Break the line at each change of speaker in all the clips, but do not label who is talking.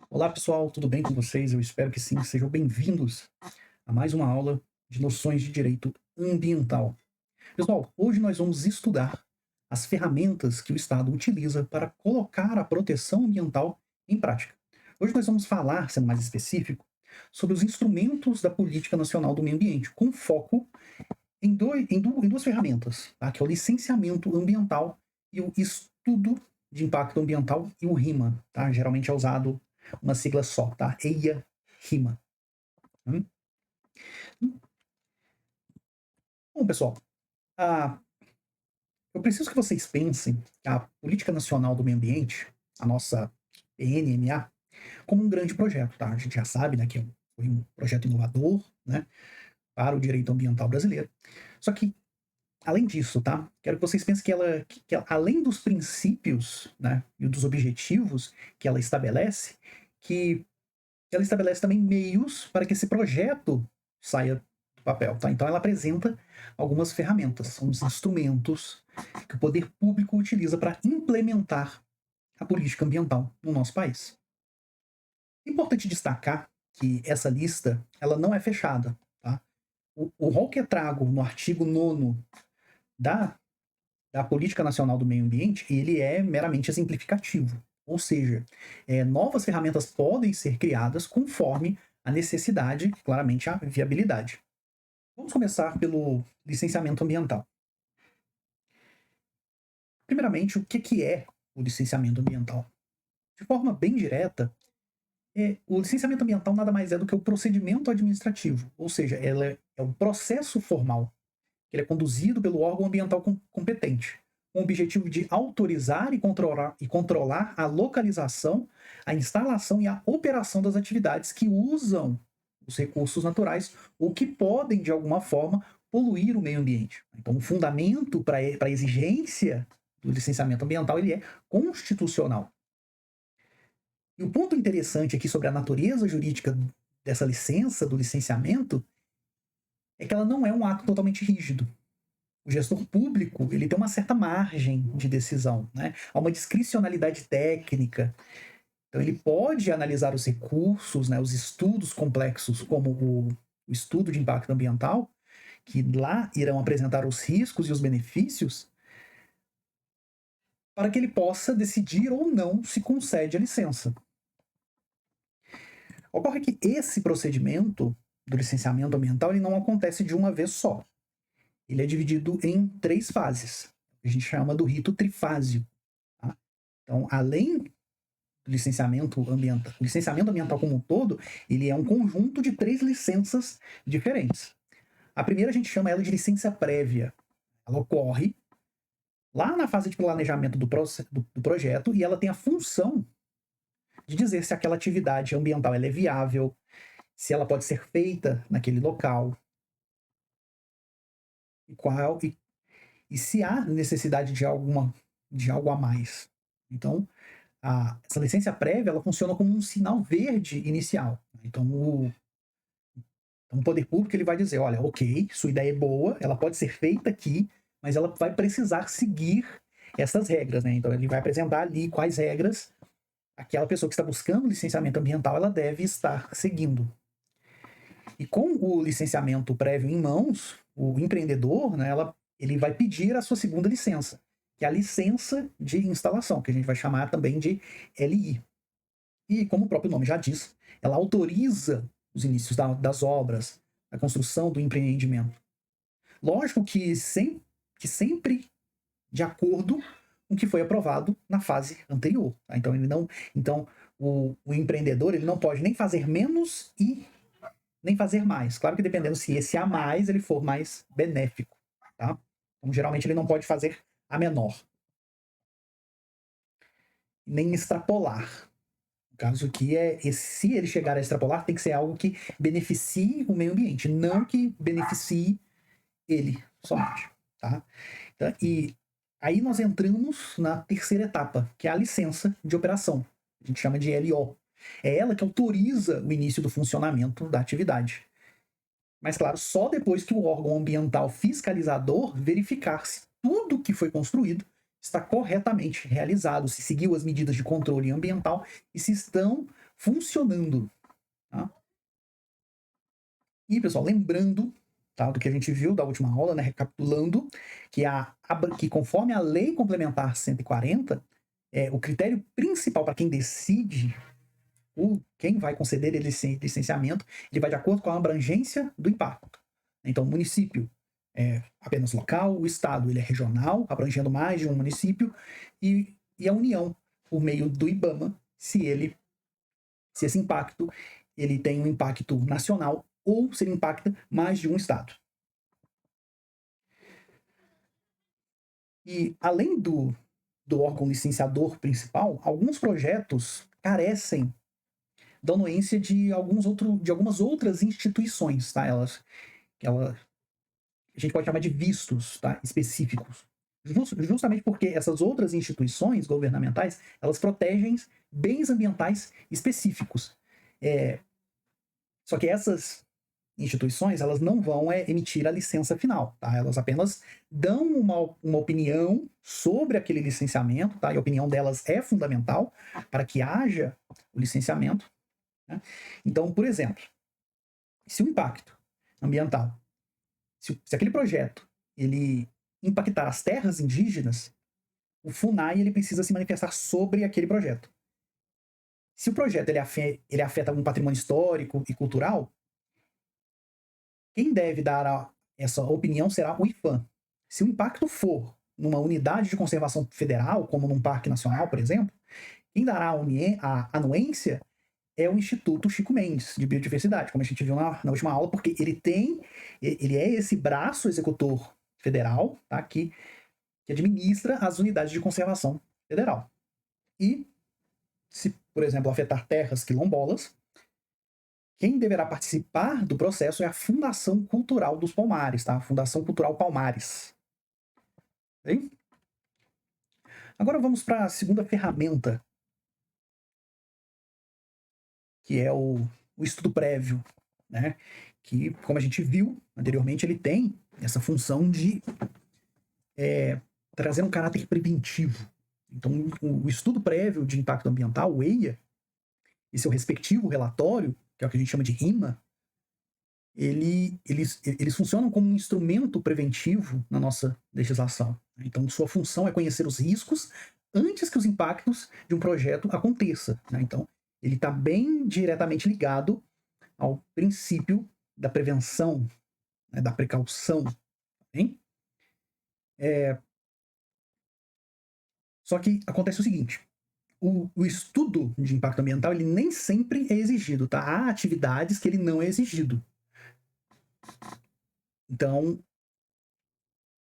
Olá pessoal, tudo bem com vocês? Eu espero que sim, sejam bem-vindos a mais uma aula de noções de direito ambiental. Pessoal, hoje nós vamos estudar as ferramentas que o Estado utiliza para colocar a proteção ambiental em prática. Hoje nós vamos falar, sendo mais específico, sobre os instrumentos da Política Nacional do Meio Ambiente, com foco em duas ferramentas, tá? Que é o licenciamento ambiental e o estudo de impacto ambiental e o RIMA, tá? Geralmente é usado uma sigla só, tá? EIA-RIMA. Hum? Bom, pessoal, a, eu preciso que vocês pensem que a Política Nacional do Meio Ambiente, a nossa PNMA, como um grande projeto, tá? A gente já sabe, né, que foi um projeto inovador, né, para o direito ambiental brasileiro. Só que além disso, tá? Quero que vocês pensem que ela, além dos princípios, né, e dos objetivos que ela estabelece, que ela estabelece também meios para que esse projeto saia do papel, tá? Então ela apresenta algumas ferramentas, são os instrumentos que o poder público utiliza para implementar a política ambiental no nosso país. É importante destacar que essa lista, ela não é fechada, tá? O rol que é trago no artigo 9º da Política Nacional do Meio Ambiente, ele é meramente exemplificativo. Ou seja, novas ferramentas podem ser criadas conforme a necessidade, claramente a viabilidade. Vamos começar pelo licenciamento ambiental. Primeiramente, o que é o licenciamento ambiental? De forma bem direta, o licenciamento ambiental nada mais é do que o procedimento administrativo, ou seja, ela é um processo formal que ele é conduzido pelo órgão ambiental competente, com o objetivo de autorizar e controlar a localização, a instalação e a operação das atividades que usam os recursos naturais ou que podem, de alguma forma, poluir o meio ambiente. Então, o fundamento para a exigência do licenciamento ambiental ele é constitucional. E o ponto interessante aqui sobre a natureza jurídica dessa licença, do licenciamento, é que ela não é um ato totalmente rígido. O gestor público ele tem uma certa margem de decisão, né? Há uma discricionalidade técnica. Então ele pode analisar os recursos, né, os estudos complexos, como o estudo de impacto ambiental, que lá irão apresentar os riscos e os benefícios, para que ele possa decidir ou não se concede a licença. Ocorre que esse procedimento do licenciamento ambiental ele não acontece de uma vez só. Ele é dividido em 3 fases. A gente chama do rito trifásio. Tá? Então, além do licenciamento ambiental como um todo, ele é um conjunto de 3 licenças diferentes. A primeira a gente chama ela de licença prévia. Ela ocorre lá na fase de planejamento do projeto e ela tem a função de dizer se aquela atividade ambiental ela é viável, se ela pode ser feita naquele local, e se há necessidade de algo a mais. Então, essa licença prévia ela funciona como um sinal verde inicial. Então, o poder público ele vai dizer, olha, ok, sua ideia é boa, ela pode ser feita aqui, mas ela vai precisar seguir essas regras, né? Então, ele vai apresentar ali quais regras aquela pessoa que está buscando licenciamento ambiental ela deve estar seguindo. E com o licenciamento prévio em mãos, o empreendedor, né, ele vai pedir a sua segunda licença, que é a licença de instalação, que a gente vai chamar também de LI. E, como o próprio nome já diz, ela autoriza os inícios das obras, a construção do empreendimento. Lógico que sempre de acordo com o que foi aprovado na fase anterior. Tá? Então o empreendedor ele não pode nem fazer menos e nem fazer mais. Claro que dependendo se esse a mais ele for mais benéfico, tá? Então, geralmente ele não pode fazer a menor. Nem extrapolar. O caso aqui se ele chegar a extrapolar, tem que ser algo que beneficie o meio ambiente, não que beneficie ele somente, tá? Então, e aí nós entramos na terceira etapa, que é a licença de operação. A gente chama de LO. É ela que autoriza o início do funcionamento da atividade. Mas, claro, só depois que o órgão ambiental fiscalizador verificar se tudo que foi construído está corretamente realizado, se seguiu as medidas de controle ambiental e se estão funcionando. Tá? E, pessoal, lembrando, tá, do que a gente viu da última aula, né, recapitulando, que conforme a Lei Complementar 140, o critério principal para quem decide quem vai conceder licenciamento, ele vai de acordo com a abrangência do impacto. Então, o município é apenas local, o estado ele é regional, abrangendo mais de um município, e a União, por meio do IBAMA, se esse impacto ele tem um impacto nacional ou se ele impacta mais de um estado. E além do órgão licenciador principal, alguns projetos carecem da anuência de algumas outras instituições, tá? A gente pode chamar de vistos, tá? Específicos. Justamente porque essas outras instituições governamentais, elas protegem bens ambientais específicos. Só que essas instituições, elas não vão emitir a licença final, tá? Elas apenas dão uma opinião sobre aquele licenciamento, tá? E a opinião delas é fundamental para que haja o licenciamento, né? Então, por exemplo, se o impacto ambiental, se aquele projeto ele impactar as terras indígenas, o FUNAI ele precisa se manifestar sobre aquele projeto. Se o projeto ele afeta algum patrimônio histórico e cultural, quem deve dar essa opinião será o IPHAN. Se o impacto for numa unidade de conservação federal, como num parque nacional, por exemplo, quem dará a anuência é o Instituto Chico Mendes, de Biodiversidade, como a gente viu na última aula, porque ele é esse braço executor federal, tá, que administra as unidades de conservação federal. E, se, por exemplo, afetar terras quilombolas, quem deverá participar do processo é a Fundação Cultural dos Palmares, tá? A Fundação Cultural Palmares. Bem? Agora vamos para a segunda ferramenta, que é o estudo prévio, né? Que, como a gente viu anteriormente, ele tem essa função de trazer um caráter preventivo. Então, o estudo prévio de impacto ambiental, o EIA, e seu respectivo relatório, que é o que a gente chama de RIMA, eles funcionam como um instrumento preventivo na nossa legislação. Então, sua função é conhecer os riscos antes que os impactos de um projeto aconteçam, né? Então, ele está bem diretamente ligado ao princípio da prevenção, né, da precaução. Hein? Só que acontece o seguinte: o estudo de impacto ambiental ele nem sempre é exigido, tá? Há atividades que ele não é exigido. Então,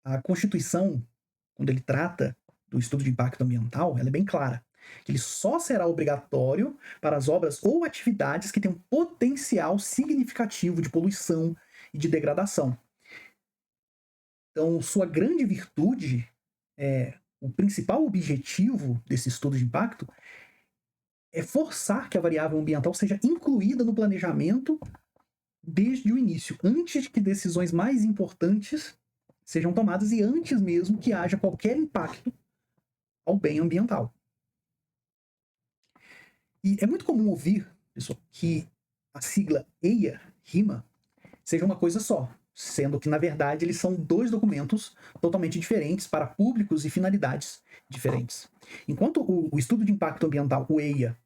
a Constituição, quando ele trata do estudo de impacto ambiental, ela é bem clara. Que ele só será obrigatório para as obras ou atividades que têm um potencial significativo de poluição e de degradação. Então, sua grande virtude, o principal objetivo desse estudo de impacto é forçar que a variável ambiental seja incluída no planejamento desde o início, antes de que decisões mais importantes sejam tomadas e antes mesmo que haja qualquer impacto ao bem ambiental. E é muito comum ouvir, pessoal, que a sigla EIA, RIMA, seja uma coisa só, sendo que, na verdade, eles são dois documentos totalmente diferentes para públicos e finalidades diferentes. Enquanto o estudo de impacto ambiental, o EIA,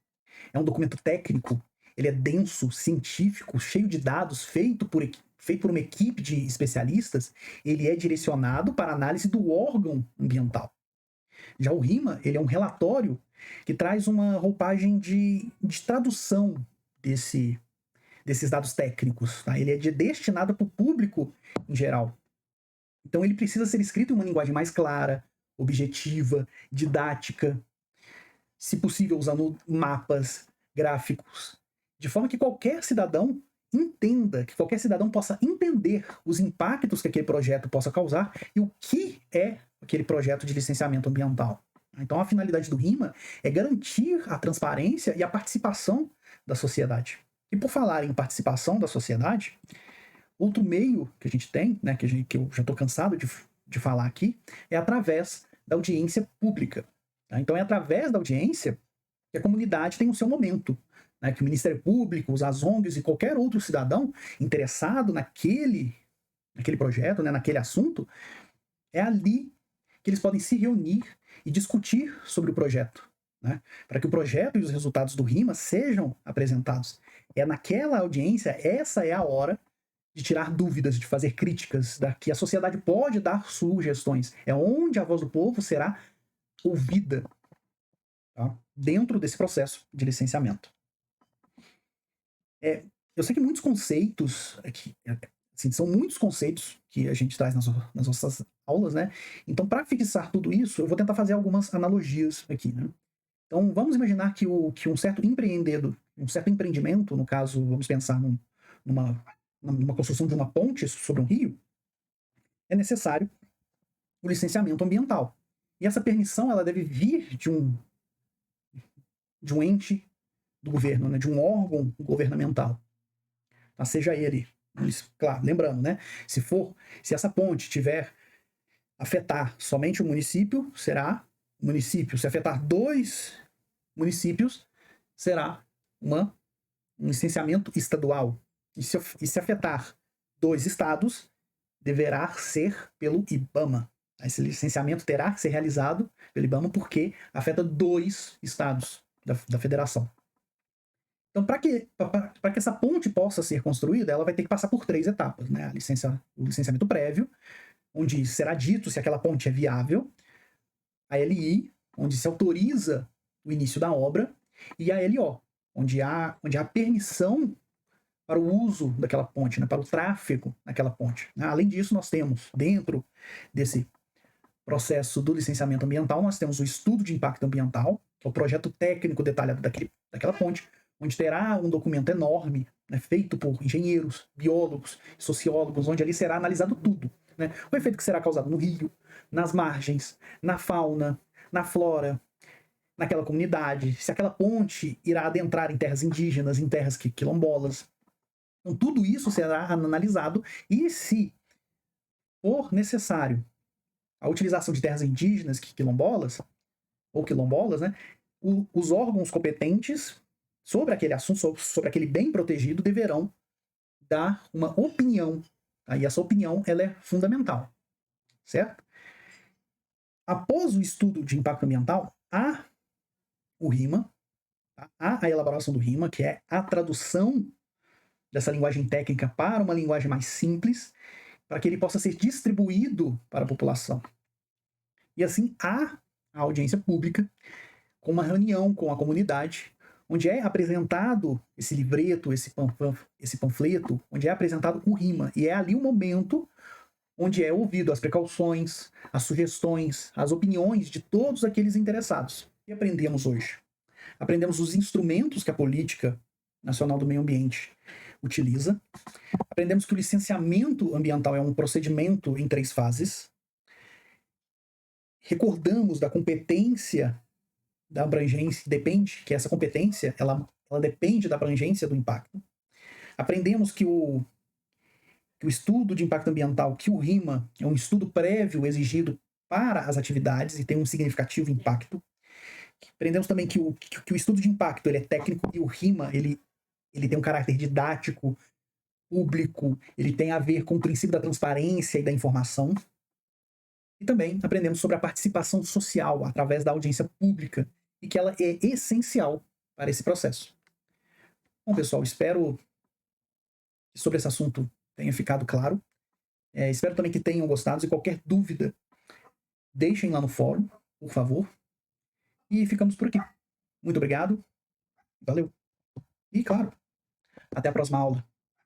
é um documento técnico, ele é denso, científico, cheio de dados, feito por uma equipe de especialistas, ele é direcionado para a análise do órgão ambiental. Já o RIMA, ele é um relatório que traz uma roupagem de tradução desses dados técnicos. Tá? Ele é destinado para o público em geral. Então ele precisa ser escrito em uma linguagem mais clara, objetiva, didática, se possível usando mapas, gráficos, de forma que qualquer cidadão entenda, que qualquer cidadão possa entender os impactos que aquele projeto possa causar e o que é aquele projeto de licenciamento ambiental. Então a finalidade do RIMA é garantir a transparência e a participação da sociedade. E por falar em participação da sociedade, outro meio que a gente tem, né, que eu já estou cansado de falar aqui, é através da audiência pública. Tá? Então é através da audiência que a comunidade tem o seu momento, né? Que o Ministério Público, as ONGs e qualquer outro cidadão interessado naquele projeto, né, naquele assunto, é ali que eles podem se reunir e discutir sobre o projeto, né? Para que o projeto e os resultados do RIMA sejam apresentados. É naquela audiência, essa é a hora de tirar dúvidas, de fazer críticas, que a sociedade pode dar sugestões. É onde a voz do povo será ouvida, tá? Dentro desse processo de licenciamento. Eu sei que muitos conceitos aqui, assim, são muitos conceitos que a gente traz nas nossas aulas, né? Então, para fixar tudo isso, eu vou tentar fazer algumas analogias aqui, né? Então, vamos imaginar que um certo empreendimento, no caso, vamos pensar numa construção de uma ponte sobre um rio, é necessário o licenciamento ambiental. E essa permissão, ela deve vir de um ente do governo, né? De um órgão governamental. Tá? Seja ele, claro, lembrando, né? Se essa ponte tiver afetar somente o município, será município. Se afetar 2 municípios, será um licenciamento estadual. E se afetar 2 estados, deverá ser pelo IBAMA. Esse licenciamento terá que ser realizado pelo IBAMA porque afeta 2 estados da federação. Então, para que essa ponte possa ser construída, ela vai ter que passar por 3 etapas, né? O licenciamento prévio, onde será dito se aquela ponte é viável, a LI, onde se autoriza o início da obra, e a LO, onde há permissão para o uso daquela ponte, né? Para o tráfego naquela ponte. Além disso, nós temos, dentro desse processo do licenciamento ambiental, nós temos o estudo de impacto ambiental, que é o projeto técnico detalhado daquela ponte, onde terá um documento enorme, né, feito por engenheiros, biólogos, sociólogos, onde ali será analisado tudo, né? O efeito que será causado no rio, nas margens, na fauna, na flora, naquela comunidade, se aquela ponte irá adentrar em terras indígenas, em terras quilombolas. Então, tudo isso será analisado e, se for necessário a utilização de terras indígenas, quilombolas, né, os órgãos competentes sobre aquele assunto, sobre aquele bem protegido, deverão dar uma opinião. E essa opinião, ela é fundamental, certo? Após o estudo de impacto ambiental, há o RIMA, há a elaboração do RIMA, que é a tradução dessa linguagem técnica para uma linguagem mais simples, para que ele possa ser distribuído para a população. E assim, há a audiência pública, com uma reunião com a comunidade, onde é apresentado esse livreto, esse panfleto, onde é apresentado o RIMA. E é ali o momento onde é ouvido as precauções, as sugestões, as opiniões de todos aqueles interessados. O que aprendemos hoje? Aprendemos os instrumentos que a Política Nacional do Meio Ambiente utiliza. Aprendemos que o licenciamento ambiental é um procedimento em 3 fases. Recordamos da competência da abrangência, que essa competência ela depende da abrangência do impacto. Aprendemos que o estudo de impacto ambiental, que o RIMA é um estudo prévio exigido para as atividades e tem um significativo impacto. Aprendemos também que o estudo de impacto ele é técnico e o RIMA ele tem um caráter didático, público, ele tem a ver com o princípio da transparência e da informação. E também aprendemos sobre a participação social através da audiência pública e que ela é essencial para esse processo. Bom, pessoal, espero que sobre esse assunto tenha ficado claro. Espero também que tenham gostado. E qualquer dúvida, deixem lá no fórum, por favor. E ficamos por aqui. Muito obrigado. Valeu. E, claro, até a próxima aula.